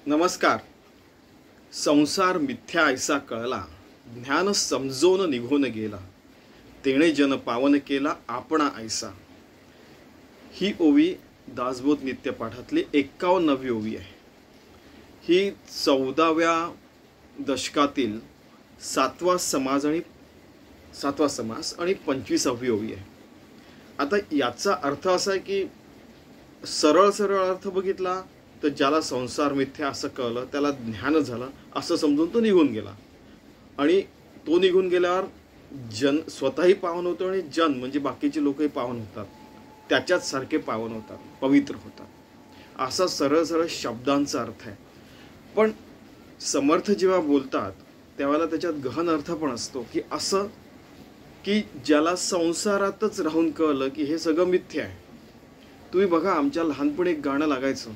नमस्कार. संसार मिथ्या ऐसा कळला, ज्ञान समजून निघून गेला, तेणे जन पावन केला आपणा ऐसा. ही ओवी दासबोध नित्यपाठातली 51वी ओवी आहे. ही 14व्या दशकातील 7वा समास आणि 25वी ओवी आहे. आता याचा अर्थ असा आहे की सरळ अर्थ बघितला तर ज्याला संसार मिथ्या असं कळलं त्याला ज्ञान झालं असं समजून तो निघून गेला. आणि तो निघून गेल्यावर जन स्वतःही पावन होतो आणि जन म्हणजे बाकीचे लोकही पावन होतात, त्याच्याच सारखे पावन होतात, पवित्र होतात. असा सरळ शब्दांचा अर्थ आहे. पण समर्थ जेव्हा बोलतात त्यावेळेला त्याच्यात गहन अर्थ पण असतो की असं की ज्याला संसारातच राहून कळलं की हे सगळं मिथ्या आहे. तुम्ही बघा, आमच्या लहानपणी एक गाणं लागायचं,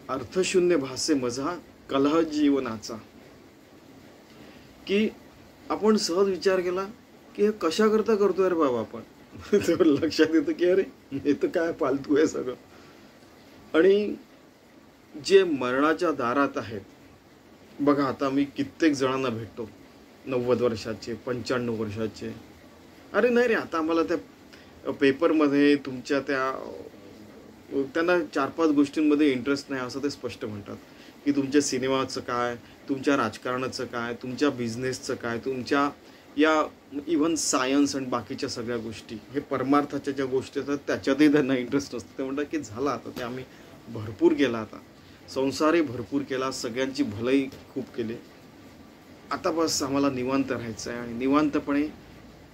अर्थशून्य भासे मजा कलह जीवनाचा, की आपण सहज विचार केला की हे कशा करता करतोय रे बाबा आपण. तर लक्षात येतं की अरे हे तर काय फालतू आहे सगळं. आणि जे मरणाच्या दारात आहेत बघा, आता मी कित्येक जणांना भेटतो, 90 वर्षाचे, 95 वर्षाचे. अरे नाही रे, आता आम्हाला त्या पेपरमध्ये तुमच्या त्यांना 4-5 गोष्टींमध्ये इंटरेस्ट नाही असं ते स्पष्ट म्हणतात की तुमच्या सिनेमाचं काय, तुमच्या राजकारणाचं काय, तुमच्या बिझनेसचं काय, तुमच्या या इव्हन सायन्स आणि बाकीच्या सगळ्या गोष्टी, हे परमार्थाच्या ज्या गोष्टी असतात त्याच्यातही त्यांना इंटरेस्ट नसतो. ते म्हणतात की झालं आता, ते आम्ही भरपूर केला, आता संसारही भरपूर केला, सगळ्यांची भलई खूप केली, आता बस आम्हाला निवांत राहायचं आहे. आणि निवांतपणे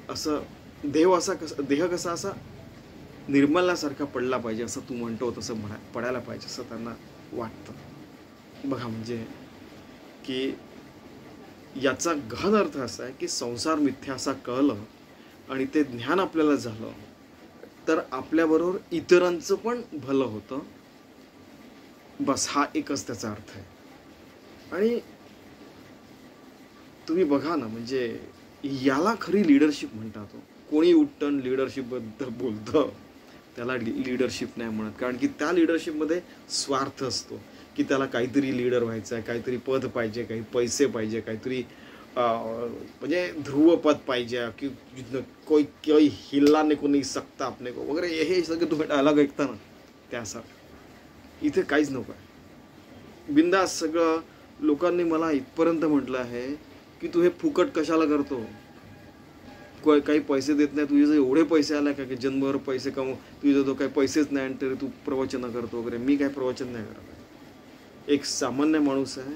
असं देह कसा असा निर्मलासारखा पडला पाहिजे असं तू म्हणतो तसं पडायला पाहिजे असं त्यांना वाटतं. बघा, म्हणजे की याचा गहन अर्थ असा आहे की संसार मिथ्या असा कळलं आणि ते ज्ञान आपल्याला झालं तर आपल्याबरोबर इतरांचं पण भलं होतं. बस हा एकच त्याचा अर्थ आहे. आणि तुम्ही बघा ना, म्हणजे याला खरी लिडरशिप म्हणतात. कोणी उठतं लिडरशिप बद्दल बोलतं त्याला लिडरशिप नाही म्हणत, कारण की त्या लिडरशिपमध्ये स्वार्थ असतो की त्याला काहीतरी लीडर व्हायचं आहे, काहीतरी पद पाहिजे, काही पैसे पाहिजे, काहीतरी म्हणजे ध्रुव पद पाहिजे की कोई हिल्ला ने को नहीं सकता अपने को वगैरे, हे सगळे तुम्ही डायलॉग ऐकता ना त्यासारखं. इथे काहीच नको आहे. बिंदास सगळं. लोकांनी मला इथपर्यंत म्हटलं आहे की तू हे फुकट कशाला करतो, काही पैसे देत नाही, तुझे जर एवढे पैसे आले का की जन्मभर पैसे कमव, तुझे तो काही पैसेच नाही आणि तरी तू प्रवचन करतो वगैरे. मी काय प्रवचन नाही करत. एक सामान्य माणूस आहे,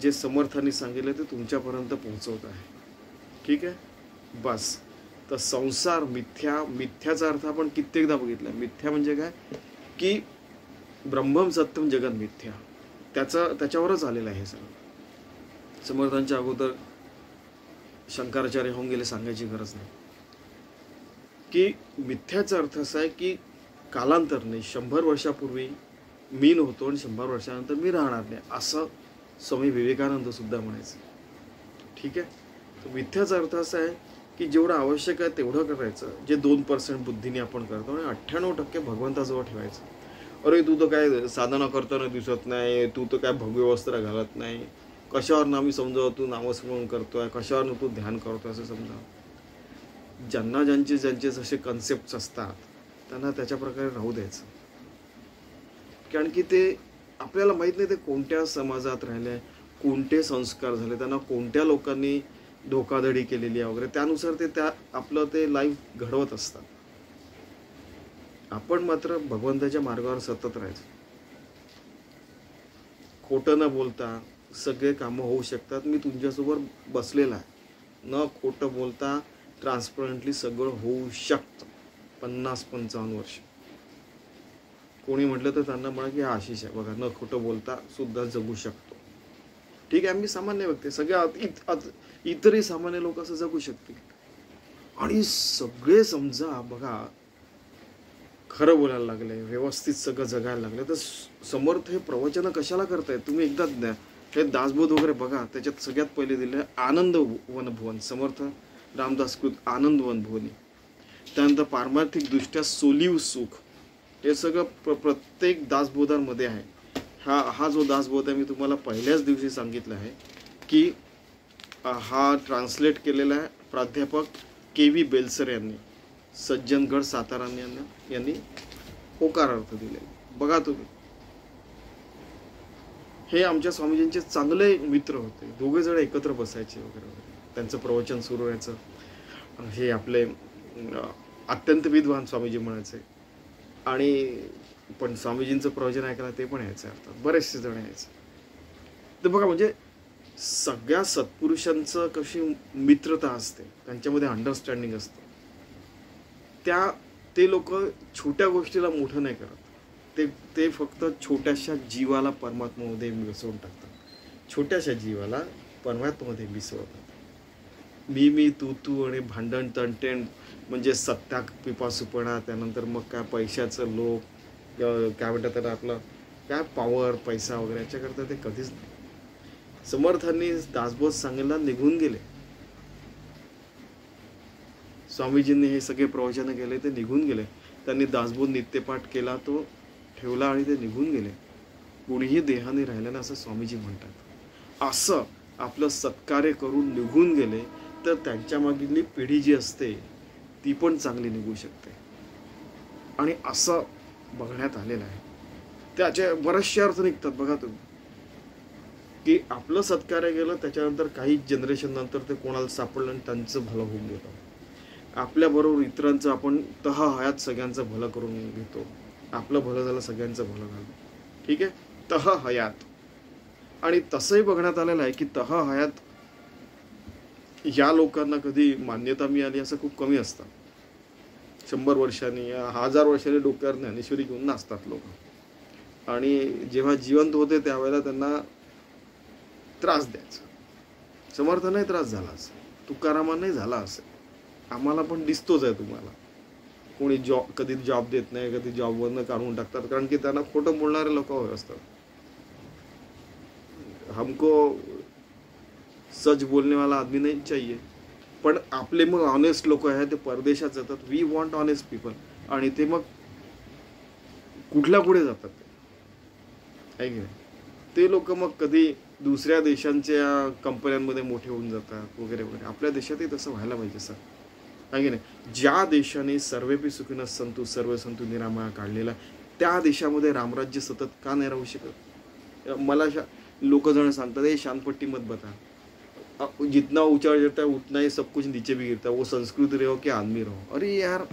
जे समर्थांनी सांगितलं ते तुमच्यापर्यंत पोहोचवत आहे. ठीक आहे, बस. तर संसार मिथ्याचा अर्थ आपण कित्येकदा बघितला. मिथ्या म्हणजे काय की ब्रह्मम सत्यम जगन मिथ्या, त्याच्यावरच आलेलं आहे हे सगळं. समर्थांच्या अगोदर शंकराचार्य होऊन गेले, सांगायची गरज नाही. की मिथ्याचा अर्थ असा आहे की कालांतरने 100 वर्षापूर्वी मी नव्हतो आणि 100 वर्षानंतर मी राहणार नाही, असं स्वामी विवेकानंद सुद्धा म्हणायचे. ठीक आहे. तर मिथ्याचा अर्थ असा आहे की जेवढं आवश्यक आहे तेवढं करायचं, जे 2% बुद्धीने आपण करतो आणि 98% भगवंताजवळ ठेवायचं. अरे तू तर काय साधना करताना दिसत नाही, तू तर काय भगवे वस्त्र घालत नाही, कशावर आम्ही समजावं तू नामस्मरण करतोय, कशावर तू ध्यान करतोय असं समजावं. ज्यांना ज्यांचे जसे कन्सेप्ट असतात त्यांना त्याच्या प्रकारे राहू द्यायचं. कारण की ते आपल्याला माहीत नाही ते कोणत्या समाजात राहिले, कोणते संस्कार झाले, त्यांना कोणत्या लोकांनी धोकाधडी केलेली आहे वगैरे, त्यानुसार ते आपलं ते लाईफ घडवत असतात. आपण मात्र भगवंताच्या मार्गावर सतत राहायचं. खोटं न बोलता सगळे कामं होऊ शकतात. मी तुमच्यासोबत बसलेला आहे, न खोटं बोलता ट्रान्सपरंटली सगळं होऊ शकतं. 50-55 वर्ष कोणी म्हटलं तर त्यांना म्हणा की हा आशिष आहे बघा, न खोटं बोलता सुद्धा जगू शकतो. ठीक आहे, आम्ही सामान्य व्यक्ती, सगळ्या इतरही सामान्य लोक असं जगू शकतील. आणि सगळे समजा बघा खरं बोलायला लागले, व्यवस्थित सगळं जगायला लागले, तर समर्थ हे प्रवचन कशाला करतायत तुम्ही एकदा द्या. हे दासबोध वगैरे बघा, त्याच्यात सगळ्यात पहिले दिले आनंद वनभुवन, समर्थ रामदासकृत आनंद वनभुवनी. त्यानंतर पारमार्थिक दृष्ट्या सोलीव सुख, हे सगळं प्रत्येक दासबोधांमध्ये आहे. हा जो दासबोध आहे मी तुम्हाला पहिल्याच दिवशी सांगितलं आहे की हा ट्रान्सलेट केलेला आहे प्राध्यापक KV बेलसर यांनी, सज्जनगड सातारा यांनी होकारार्थ दिले. बघा तुम्ही, हे आमच्या स्वामीजींचे चांगले मित्र होते. दोघे जण एकत्र बसायचे वगैरे वगैरे. त्यांचं प्रवचन सुरू व्हायचं. हे आपले अत्यंत विद्वान स्वामीजी म्हणायचे. आणि पण स्वामीजींचं प्रवचन ऐकायला ते पण यायचं. अर्थात बरेचसे जण यायचे. तर बघा, म्हणजे सगळ्या सत्पुरुषांचं कशी मित्रता असते, त्यांच्यामध्ये अंडरस्टँडिंग असतं. ते लोक छोट्या गोष्टीला मोठं नाही करत. ते फक्त छोट्याशा जीवाला परमात्म्यामध्ये मिसळून टाकतात. छोट्याशा जीवाला परमात्म्यामध्ये मिसळतात. मी तू आणि भांडण तंटेण, म्हणजे सत्ता पिपासूपणा, त्यानंतर मग काय पैशाचं लोभ, काय म्हणतात त्याला, आपलं काय पॉवर, पैसा वगैरे, याच्याकरता ते कधीच नाही. समर्थांनी दासबोध सांगायला निघून गेले. स्वामीजींनी हे सगळे प्रवचन केले, ते निघून गेले. त्यांनी दासबोध नित्यपाठ केला, तो ठेवला आणि ते निघून गेले. कुणीही देहाने राहिल्यानं असं स्वामीजी म्हणतात. असं आपलं सत्कार्य करून निघून गेले तर त्यांच्या मागील पिढी जी असते ती पण चांगली निघू शकते. आणि असं बघण्यात आलेलं आहे. त्याचे बरेचसे अर्थ निघतात. बघा तुम्ही की आपलं सत्कार्य गेलं, त्याच्यानंतर काही जनरेशन नंतर ते कोणाला सापडलं आणि त्यांचं भलं होऊन गेलं. आपल्याबरोबर इतरांचं आपण हयात सगळ्यांचं भलं करून घेतो. आपलं भलं झालं, सगळ्यांचं भलं झालं. ठीक आहे, हयात. आणि तसंही बघण्यात आलेलं आहे की हयात या लोकांना कधी मान्यता मिळाली असं खूप कमी असतं. 100 वर्षांनी, 1000 वर्षांनी डोक्यावर ज्ञानेश्वरी घेऊन नाचतात लोक. आणि जेव्हा जिवंत होते त्यावेळेला त्यांना त्रास द्यायचा. समर्थांनाही त्रास झाला असेल, तुकारामांनाही झाला असेल. आम्हाला पण दिसतोच आहे. तुम्हाला कोणी कधी जॉब देत नाही, कधी जॉबवरनं काढून टाकतात, कारण की त्यांना खोटं बोलणारे लोक असतात. हमको सच बोलने वाला आदमी नहीं चाहिए. पण आपले मग ऑनेस्ट लोक आहेत ते परदेशात जातात. We want honest people. आणि ते मग कुठल्या पुढे जातात आहे की नाही. ते लोक मग कधी दुसऱ्या देशांच्या कंपन्यांमध्ये मोठे होऊन जातात वगैरे वगैरे. आपल्या देशातही तसं व्हायला पाहिजे सर, आहे की नाही. ज्या देशाने सर्वेपी सुखिनः सन्तु सर्व सन्तु निरामया काढलेला, त्या देशामध्ये रामराज्य सतत का नाही राहू शकत. मला लोक जण सांगतात हे शानपट्टी मत बता, जितना ऊंचा जाता है उतना ही सब कुछ नीचे भी गिरता है, वो संस्कृत रहो कि आदमी रहो. अरे यार,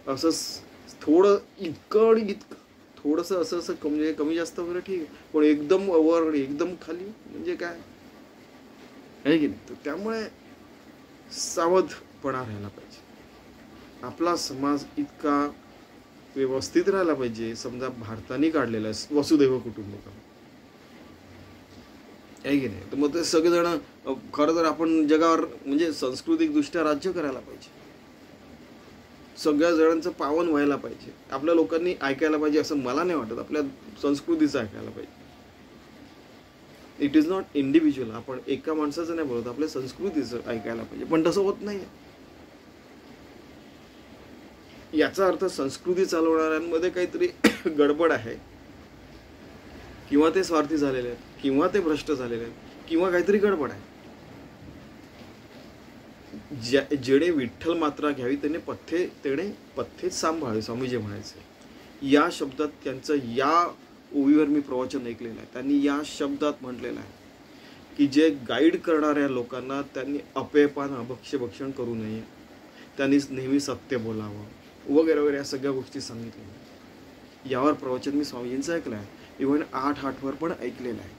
असं थोडं इतकं थोडंसं असं म्हणजे कमी जास्त वगैरे ठीक आहे, पण एकदम वर एकदम खाली म्हणजे काय आहे की नाही. तर त्यामुळे सावधपणा राहायला पाहिजे. आपला समाज इतका व्यवस्थित राहायला पाहिजे. समजा भारताने काढलेला आहे वसुदैव कुटुंबकम, आहे की नाही. तर मग ते सगळेजण खरं तर आपण जगावर म्हणजे सांस्कृतिक दृष्ट्या राज्य करायला पाहिजे. सगळ्या जणांचं पावन व्हायला पाहिजे. आपल्या लोकांनी ऐकायला पाहिजे असं मला नाही वाटत. आपल्या संस्कृतीचं ऐकायला पाहिजे. It is not individual. आपण एका माणसाचं नाही बोलत, आपल्या संस्कृतीचं ऐकायला पाहिजे. पण तसं होत नाही. याचा अर्थ संस्कृती चालवणाऱ्यांमध्ये काहीतरी गडबड आहे, किंवा ते स्वार्थी झालेले आहेत, किंवा ते भ्रष्ट झालेले आहेत, किंवा काहीतरी गडबड आहे. जेणे विठ्ठल मात्रा घ्यावी त्याने पथ्ये सांभाळावे, स्वामीजी म्हणायचे. या शब्दात त्यांचं, या ओवीवर मी प्रवचन ऐकलेलं आहे. त्यांनी या शब्दात म्हटलेलं आहे की जे गाईड करणाऱ्या लोकांना त्यांनी अपेयपान अभक्ष्यभक्षण करू नये, त्यांनी नेहमी सत्य बोलावं वगैरे वगैरे, या सगळ्या गोष्टी सांगितल्या. यावर प्रवचन मी स्वामीजींचं ऐकलं आहे. इव्हन 8 पण ऐकलेलं आहे.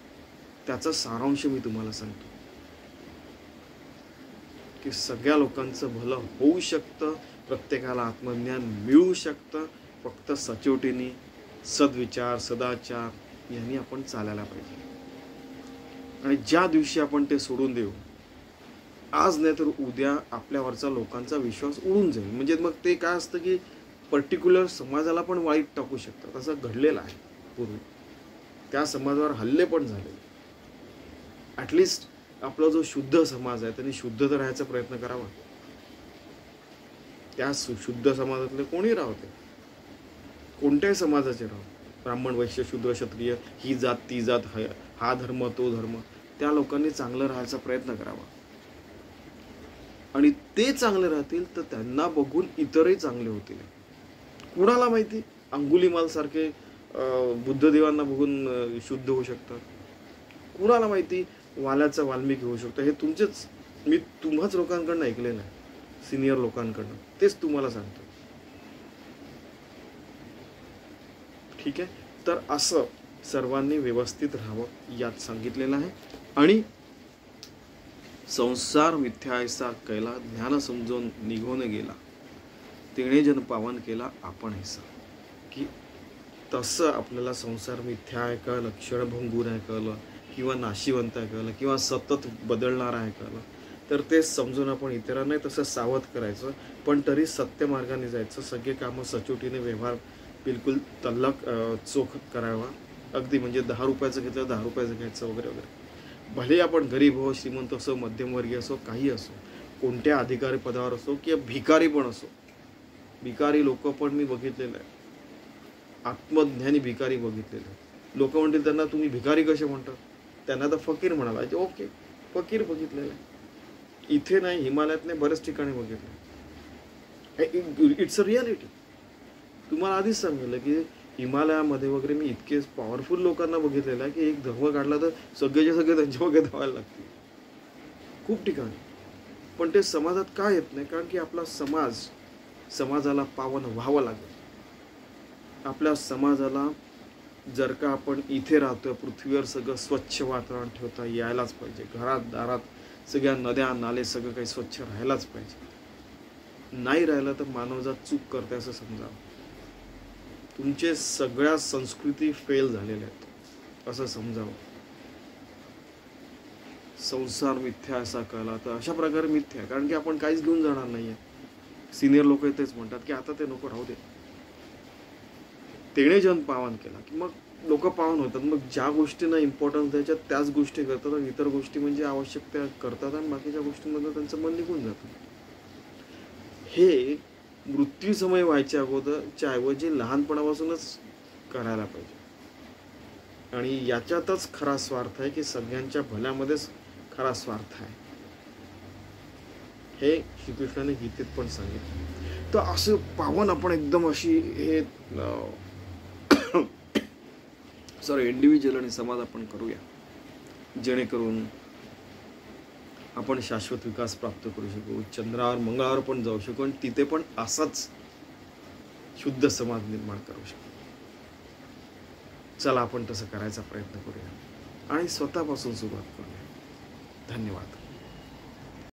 त्याचा सारांश मी तुम्हाला सांगतो की सगळ्या लोकांचं भलं होऊ शकतं, प्रत्येकाला आत्मज्ञान मिळू शकतं. फक्त सचोटीने सद्विचार सदाचार यांनी आपण चालायला पाहिजे. आणि ज्या दिवशी आपण ते सोडून देऊ, आज नाही तर उद्या आपल्यावरचा लोकांचा विश्वास उडून जाईल. म्हणजे मग ते काय असतं की पर्टिक्युलर समाजाला पण वाईट टाकू शकतात. असं घडलेलं आहे पूर्वी. त्या समाजावर हल्ले पण झाले. ॲटलिस्ट आपला जो शुद्ध समाज आहे त्यांनी शुद्ध तर राहायचा प्रयत्न करावा. त्या शुद्ध समाजातले कोणी राहते, कोणत्याही समाजाचे राहू, ब्राह्मण वैश्य शूद्र क्षत्रिय, ही जात ती जात, हा धर्म तो धर्म, त्या लोकांनी चांगलं राहायचा प्रयत्न करावा. आणि ते चांगले राहतील तर त्यांना बघून इतरही चांगले होतील. कुणाला माहिती, अंगुलीमाल सारखे बुद्धदेवांना बघून शुद्ध होऊ शकतात. कुणाला माहिती, वाल्याचा वाल्मिकी होऊ शकतो. हे तुमचेच, मी तुम्हाच लोकांकडनं ऐकलेलं आहे, सिनियर लोकांकडनं, तेच तुम्हाला सांगतो. ठीक आहे. तर असं सर्वांनी व्यवस्थित राहावं यात सांगितलेलं आहे. आणि संसार मिथ्यायसा कैला, ज्ञान समजून निघून गेला, तेणे जन पावन केला आपण ऐसा. की तसं आपल्याला संसार मिथ्या आहे कळलं, क्षणभंगूर आहे कळलं, किंवा नाशिवंत आहे कळलं, किंवा सतत बदलणार आहे कळलं, तर ते समजून आपण इतरांनाही तसं सावध करायचं. पण तरी सत्य मार्गाने जायचं. सगळे कामं सचोटीने, व्यवहार बिलकुल तल्लक चोख करावा. अगदी म्हणजे 10 रुपयाचं घेतलं 10 रुपयाचं घ्यायचं वगैरे वगैरे. भले आपण गरीब हो, श्रीमंत असो, मध्यमवर्गीय असो, काही असो, कोणत्या अधिकारी पदावर असो किंवा भिकारी पण असो. भिकारी लोक पण मी बघितलेलं आहे, आत्मज्ञानी भिकारी बघितलेले. लोक म्हणतील त्यांना तुम्ही भिकारी कसे म्हणतात, त्यांना तर फकीर म्हणाला. ओके, फकीर बघितलेलं आहे. इथे नाही, हिमालयात नाही, बऱ्याच ठिकाणी बघितलं. It's a reality. तुम्हाला आधीच सांगितलं की हिमालयामध्ये वगैरे मी इतके पॉवरफुल लोकांना बघितलेलं आहे की एक धर्म काढला तर सगळेचे सगळे त्यांच्या मागे धावायला लागतील, खूप ठिकाणी. पण ते समाजात का येत नाही? कारण की आपला समाजाला पावन व्हावं लागेल. आपल्या समाजाला जर का आपण इथे राहतोय पृथ्वीवर, सगळं स्वच्छ वातावरण ठेवता यायलाच पाहिजे. घरात दारात सगळ्या नद्या नाले सगळं काही स्वच्छ राहायलाच पाहिजे. नाही राहिलं तर मानवजात चूक करते असं समजावं. तुमचे सगळ्या संस्कृती फेल झालेल्या आहेत असं समजावं. संसार मिथ्या असा कळला तर अशा प्रकारे मिथ्या, कारण की आपण काहीच घेऊन जाणार नाहीये. सिनियर लोक तेच म्हणतात की आता ते नको राहू दे, तेणे जन पावन केला की मग लोक पावन होतात. मग ज्या गोष्टींना इम्पॉर्टन्स द्यायच्या त्याच गोष्टी करतात, आणि इतर गोष्टी म्हणजे आवश्यक त्या करतात, आणि बाकीच्या गोष्टींमध्ये त्यांचं मन निघून जातं. हे मृत्यू समय व्हायच्या अगोदरच्या ऐवजी लहानपणापासूनच करायला पाहिजे. आणि याच्यातच खरा स्वार्थ आहे की सगळ्यांच्या भल्यामध्येच खरा स्वार्थ आहे, हे श्रीकृष्णाने गीतेत पण सांगितलं. तर असं पावन आपण एकदम अशी हे इंडिव्हिज्युअल आणि समाज आपण करूया, जेणेकरून आपण शाश्वत विकास प्राप्त करू शकू, चंद्रावर मंगळावर पण जाऊ शकू, आणि तिथे पण असाच शुद्ध समाज निर्माण करू शकू. चला आपण तसं करायचा प्रयत्न करूया आणि स्वतःपासून सुरुवात करूया. धन्यवाद.